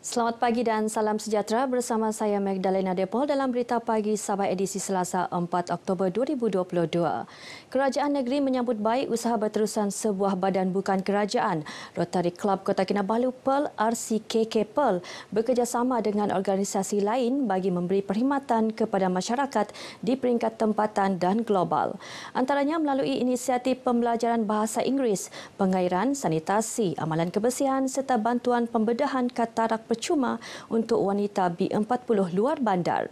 Selamat pagi dan salam sejahtera bersama saya Magdalena Depol dalam Berita Pagi Sabah edisi Selasa 4 Oktober 2022. Kerajaan negeri menyambut baik usaha berterusan sebuah badan bukan kerajaan, Rotary Club Kota Kinabalu Pearl RCKK Pearl bekerjasama dengan organisasi lain bagi memberi perkhidmatan kepada masyarakat di peringkat tempatan dan global. Antaranya melalui inisiatif pembelajaran bahasa Inggeris, pengairan, sanitasi, amalan kebersihan serta bantuan pembedahan katarak percuma untuk wanita B40 luar bandar.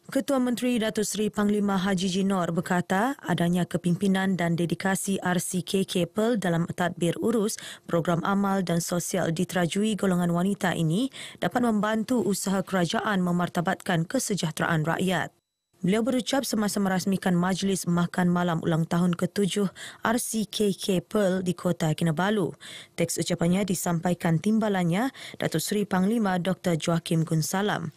Ketua Menteri Datuk Seri Panglima Haji Jinor berkata adanya kepimpinan dan dedikasi RCKK Pearl dalam tadbir urus program amal dan sosial diterajui golongan wanita ini dapat membantu usaha kerajaan memartabatkan kesejahteraan rakyat. Beliau berucap semasa merasmikan Majlis Makan Malam ulang tahun ke-7 RCKK Pearl di Kota Kinabalu. Teks ucapannya disampaikan timbalannya Datuk Seri Panglima Dr. Joachim Gunsalam.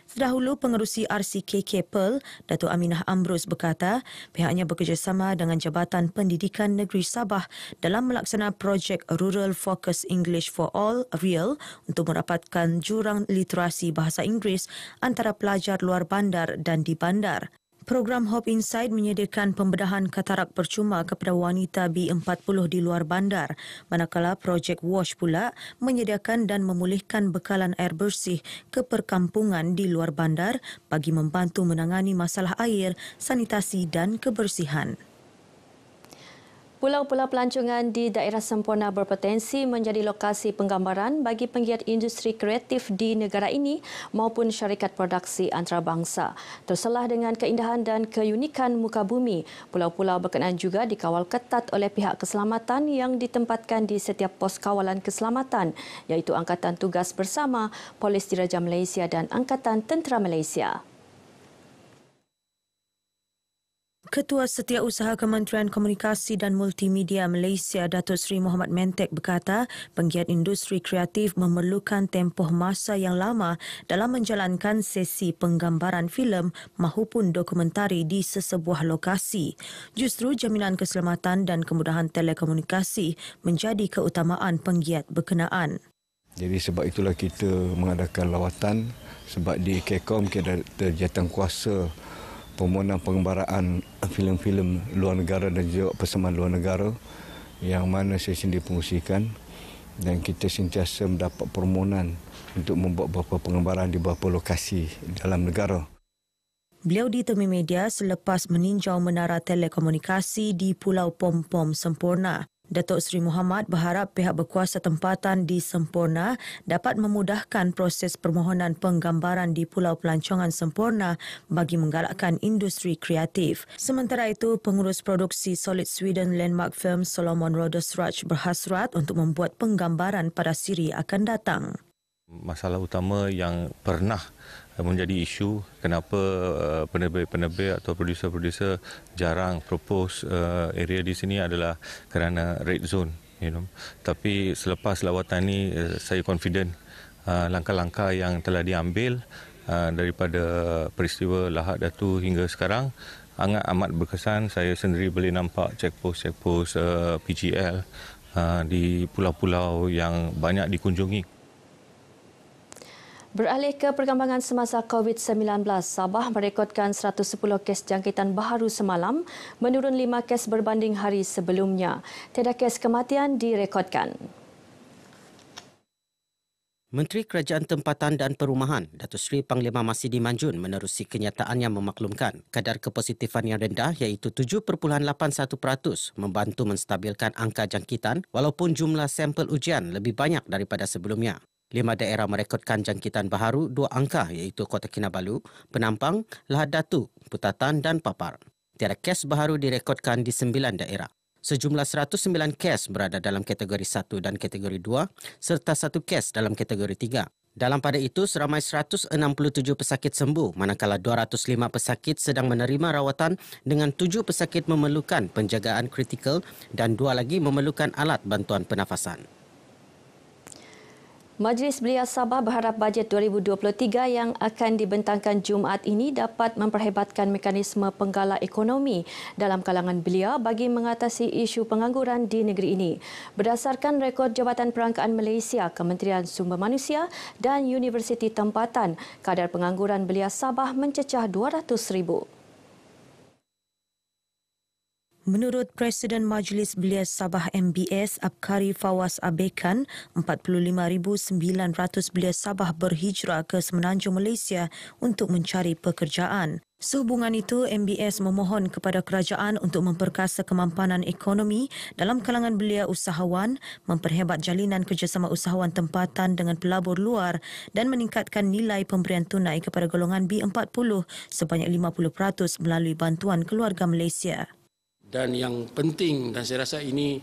Terdahulu, pengerusi RCKK Pearl, Datuk Aminah Ambrus berkata pihaknya bekerjasama dengan Jabatan Pendidikan Negeri Sabah dalam melaksana projek Rural Focus English for All (REAL) untuk merapatkan jurang literasi bahasa Inggeris antara pelajar luar bandar dan di bandar. Program Hope Inside menyediakan pembedahan katarak percuma kepada wanita B40 di luar bandar, manakala projek WASH pula menyediakan dan memulihkan bekalan air bersih ke perkampungan di luar bandar bagi membantu menangani masalah air, sanitasi dan kebersihan. Pulau-pulau pelancongan di daerah sempurna berpotensi menjadi lokasi penggambaran bagi penggiat industri kreatif di negara ini maupun syarikat produksi antarabangsa. Terselah dengan keindahan dan keunikan muka bumi, pulau-pulau berkenaan juga dikawal ketat oleh pihak keselamatan yang ditempatkan di setiap pos kawalan keselamatan, iaitu Angkatan Tugas Bersama, Polis Diraja Malaysia dan Angkatan Tentera Malaysia. Ketua Setiausaha Kementerian Komunikasi dan Multimedia Malaysia Datuk Seri Muhammad Mentek berkata penggiat industri kreatif memerlukan tempoh masa yang lama dalam menjalankan sesi penggambaran filem mahupun dokumentari di sesebuah lokasi. Justru jaminan keselamatan dan kemudahan telekomunikasi menjadi keutamaan penggiat berkenaan. Jadi sebab itulah kita mengadakan lawatan sebab di KCOM kita ada jawatankuasa permohonan penggambaraan filem-filem luar negara dan juga persembahan luar negara yang mana saya sendiri pengusikan, dan kita sentiasa mendapat permohonan untuk membuat beberapa penggambaran di beberapa lokasi dalam negara. Beliau ditemui media selepas meninjau menara telekomunikasi di Pulau Pom-Pom Sempurna. Datuk Seri Muhammad berharap pihak berkuasa tempatan di Sempurna dapat memudahkan proses permohonan penggambaran di Pulau Pelancongan Sempurna bagi menggalakkan industri kreatif. Sementara itu, pengurus produksi Solid Sweden Landmark Film Solomon Rodersrach berhasrat untuk membuat penggambaran pada siri akan datang. Masalah utama yang pernah menjadi isu kenapa penerbit-penerbit atau producer-producer jarang propose area di sini adalah kerana red zone. Tapi selepas lawatan ini saya confident langkah-langkah yang telah diambil daripada peristiwa Lahad Datu hingga sekarang amat berkesan. Saya sendiri boleh nampak checkpost PGL di pulau-pulau yang banyak dikunjungi. Beralih ke perkembangan semasa COVID-19, Sabah merekodkan 110 kes jangkitan baharu semalam, menurun 5 kes berbanding hari sebelumnya. Tiada kes kematian direkodkan. Menteri Kerajaan Tempatan dan Perumahan, Datuk Seri Panglima Masidi Manjun menerusi kenyataan yang memaklumkan kadar kepositifan yang rendah iaitu 7.81% membantu menstabilkan angka jangkitan walaupun jumlah sampel ujian lebih banyak daripada sebelumnya. 5 daerah merekodkan jangkitan baharu 2 angka iaitu Kota Kinabalu, Penampang, Lahad Datu, Putatan dan Papar. Tiada kes baharu direkodkan di 9 daerah. Sejumlah 109 kes berada dalam kategori 1 dan kategori 2 serta 1 kes dalam kategori 3. Dalam pada itu, seramai 167 pesakit sembuh manakala 205 pesakit sedang menerima rawatan dengan 7 pesakit memerlukan penjagaan kritikal dan 2 lagi memerlukan alat bantuan pernafasan. Majlis Belia Sabah berharap bajet 2023 yang akan dibentangkan Jumaat ini dapat memperhebatkan mekanisme penggalak ekonomi dalam kalangan belia bagi mengatasi isu pengangguran di negeri ini. Berdasarkan rekod Jabatan Perangkaan Malaysia, Kementerian Sumber Manusia dan Universiti Tempatan, kadar pengangguran belia Sabah mencecah 200,000. Menurut Presiden Majlis Belia Sabah MBS, Abkari Fawaz Abekan, 45,900 belia Sabah berhijrah ke Semenanjung Malaysia untuk mencari pekerjaan. Sehubungan itu, MBS memohon kepada kerajaan untuk memperkasa kemampanan ekonomi dalam kalangan belia usahawan, memperhebat jalinan kerjasama usahawan tempatan dengan pelabur luar dan meningkatkan nilai pemberian tunai kepada golongan B40 sebanyak 50% melalui bantuan keluarga Malaysia. Dan yang penting, dan saya rasa ini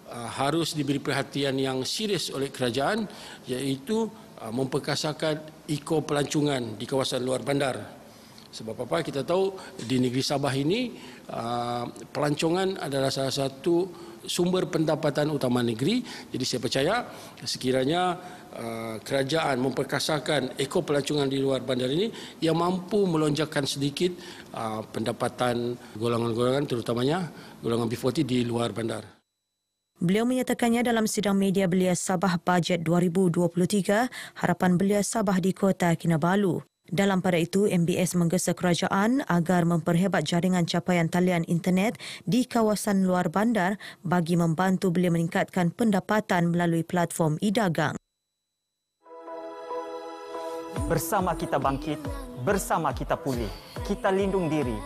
harus diberi perhatian yang serius oleh kerajaan, iaitu memperkasakan eko-pelancongan di kawasan luar bandar. Sebab apa? Kita tahu di negeri Sabah ini pelancongan adalah salah satu sumber pendapatan utama negeri. Jadi saya percaya sekiranya kerajaan memperkasakan eko-pelancongan di luar bandar ini yang mampu melonjakkan sedikit pendapatan golongan-golongan, terutamanya golongan B40 di luar bandar. Beliau menyatakannya dalam sidang media Belia Sabah Bajet 2023, harapan belia Sabah di Kota Kinabalu. Dalam pada itu, MBS menggesa kerajaan agar memperhebat jaringan capaian talian internet di kawasan luar bandar bagi membantu belia meningkatkan pendapatan melalui platform e-dagang. Bersama kita bangkit, bersama kita pulih. Kita lindung diri,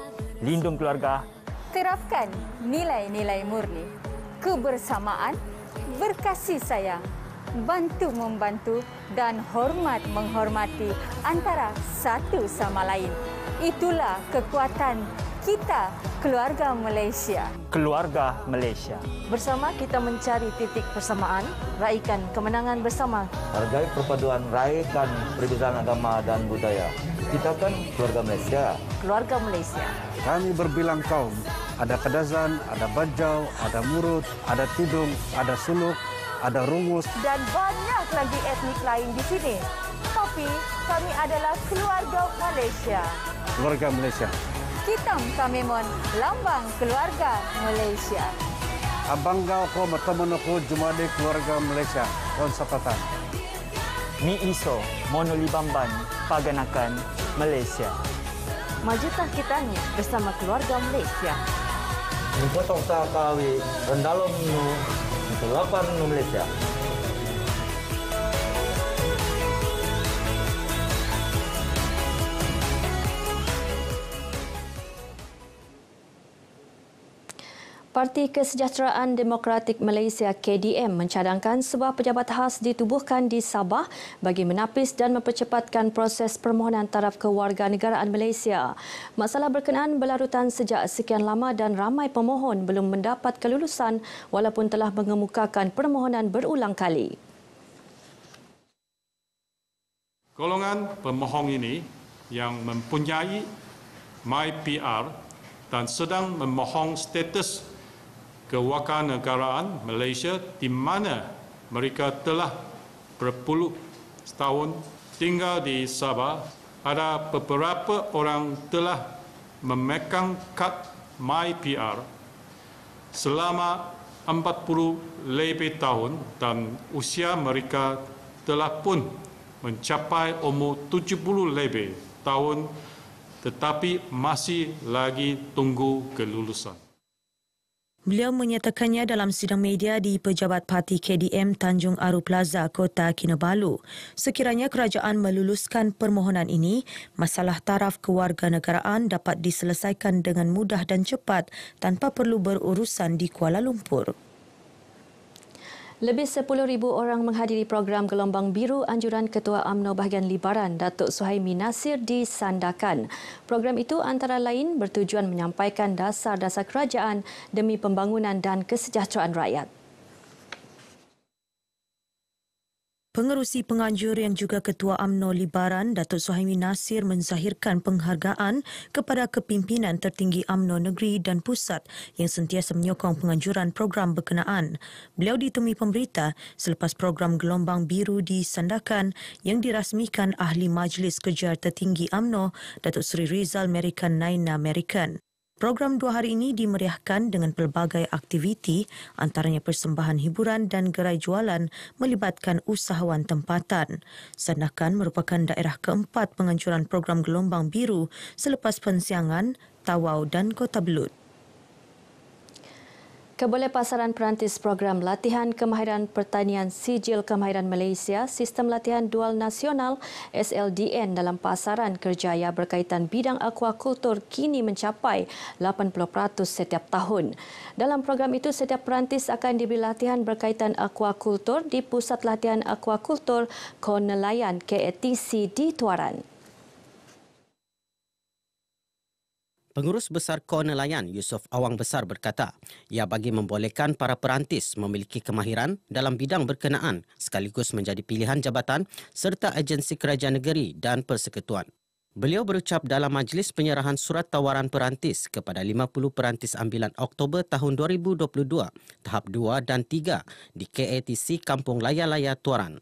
lindung keluarga. Terapkan nilai-nilai murni, kebersamaan, berkasih sayang, bantu-membantu dan hormat-menghormati antara satu sama lain. Itulah kekuatan kita, keluarga Malaysia. Keluarga Malaysia. Bersama kita mencari titik persamaan, raikan kemenangan bersama. Hargai perpaduan, raikan perbezaan agama dan budaya. Kita kan keluarga Malaysia. Keluarga Malaysia. Kami berbilang kaum, ada Kadazan, ada Bajau, ada Murut, ada Tidung, ada Suluk, ada Rungus. Dan banyak lagi etnik lain di sini. Tapi kami adalah keluarga Malaysia. Keluarga Malaysia. Hitam Kamemon, lambang keluarga Malaysia. Abanggau ko bertemu ko Jumade keluarga Malaysia. Kon Sapatan. Mi Iso, Monoli Bamban, Paganakan, Malaysia. Majulah kita ni bersama keluarga Malaysia. Potong kawi, rendalom nu, kelapan nu Malaysia. Parti Kesejahteraan Demokratik Malaysia KDM mencadangkan sebuah pejabat khas ditubuhkan di Sabah bagi menapis dan mempercepatkan proses permohonan taraf kewarganegaraan Malaysia. Masalah berkenaan berlarutan sejak sekian lama dan ramai pemohon belum mendapat kelulusan walaupun telah mengemukakan permohonan berulang kali. Golongan pemohon ini yang mempunyai MyPR dan sedang memohon status kewarganegaraan Malaysia di mana mereka telah berpuluh tahun tinggal di Sabah. Ada beberapa orang telah memegang kad MyPR selama 40 lebih tahun dan usia mereka telah pun mencapai umur 70 lebih tahun tetapi masih lagi tunggu kelulusan. Beliau menyatakannya dalam sidang media di Pejabat Parti KDM Tanjung Aru Plaza, Kota Kinabalu. Sekiranya kerajaan meluluskan permohonan ini, masalah taraf kewarganegaraan dapat diselesaikan dengan mudah dan cepat tanpa perlu berurusan di Kuala Lumpur. Lebih 10,000 orang menghadiri program Gelombang Biru anjuran Ketua UMNO bahagian Libaran, Datuk Suhaimi Nasir di Sandakan. Program itu antara lain bertujuan menyampaikan dasar-dasar kerajaan demi pembangunan dan kesejahteraan rakyat. Pengerusi penganjur yang juga Ketua UMNO Libaran, Datuk Suhaimi Nasir menzahirkan penghargaan kepada kepimpinan tertinggi UMNO Negeri dan Pusat yang sentiasa menyokong penganjuran program berkenaan. Beliau ditemui pemberita selepas program Gelombang Biru disandarkan yang dirasmikan Ahli Majlis Kejar Tertinggi UMNO, Datuk Seri Rizal Merican Naina Merican. Program 2 hari ini dimeriahkan dengan pelbagai aktiviti, antaranya persembahan hiburan dan gerai jualan melibatkan usahawan tempatan. Sandakan merupakan daerah keempat penganjuran program Gelombang Biru selepas Pensiangan, Tawau dan Kota Belud. Kebolehpasaran perantis program latihan kemahiran pertanian Sijil Kemahiran Malaysia, Sistem Latihan Dual Nasional SLDN dalam pasaran kerjaya berkaitan bidang akuakultur kini mencapai 80% setiap tahun. Dalam program itu, setiap perantis akan diberi latihan berkaitan akuakultur di Pusat Latihan Akuakultur Kor Nelayan KATC di Tuaran. Pengurus Besar Kor Nelayan Yusof Awang Besar berkata, ia bagi membolehkan para perantis memiliki kemahiran dalam bidang berkenaan sekaligus menjadi pilihan jabatan serta agensi kerajaan negeri dan persekutuan. Beliau berucap dalam majlis penyerahan surat tawaran perantis kepada 50 perantis ambilan Oktober tahun 2022, tahap 2 dan 3 di KATC Kampung Laya-Laya Tuaran.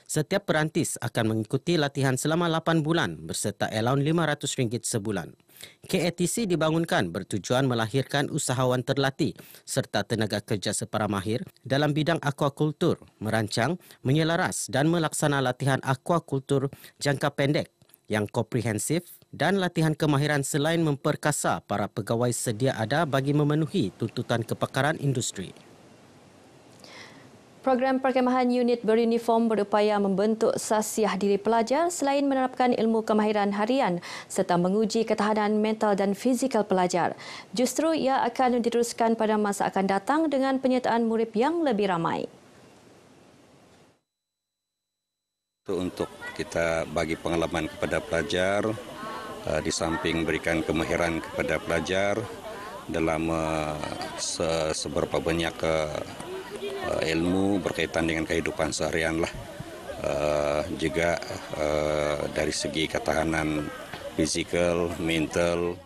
Setiap perantis akan mengikuti latihan selama 8 bulan berserta allowance RM500 sebulan. KATC dibangunkan bertujuan melahirkan usahawan terlatih serta tenaga kerja separa mahir dalam bidang akuakultur, merancang, menyelaras dan melaksana latihan akuakultur jangka pendek yang komprehensif dan latihan kemahiran selain memperkasa para pegawai sedia ada bagi memenuhi tuntutan kepakaran industri. Program perkemahan unit beruniform berupaya membentuk sasiah diri pelajar selain menerapkan ilmu kemahiran harian serta menguji ketahanan mental dan fizikal pelajar. Justru ia akan diteruskan pada masa akan datang dengan penyertaan murid yang lebih ramai. Untuk kita bagi pengalaman kepada pelajar, di samping berikan kemahiran kepada pelajar dalam seberapa banyak ilmu berkaitan dengan kehidupan seharian lah, juga dari segi ketahanan fizikal, mental.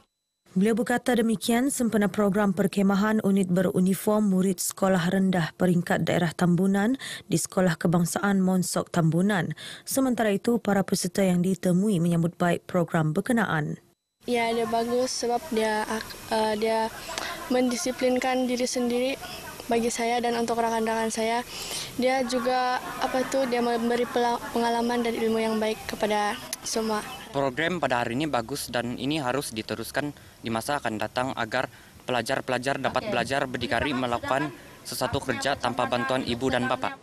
Beliau berkata demikian sempena program perkemahan unit beruniform murid sekolah rendah peringkat daerah Tambunan di Sekolah Kebangsaan Monsok Tambunan. Sementara itu, para peserta yang ditemui menyambut baik program berkenaan. Ya, dia bagus sebab dia mendisiplinkan diri sendiri. Bagi saya dan untuk rakan-rakan saya, dia juga dia memberi pengalaman dan ilmu yang baik kepada semua. Program pada hari ini bagus dan ini harus diteruskan di masa akan datang agar pelajar-pelajar dapat belajar berdikari melakukan sesuatu kerja tanpa bantuan ibu dan bapa.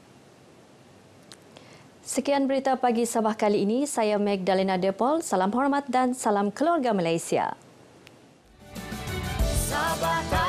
Sekian berita pagi Sabah kali ini. Saya Magdalena Depol. Salam hormat dan salam keluarga Malaysia. Sabah.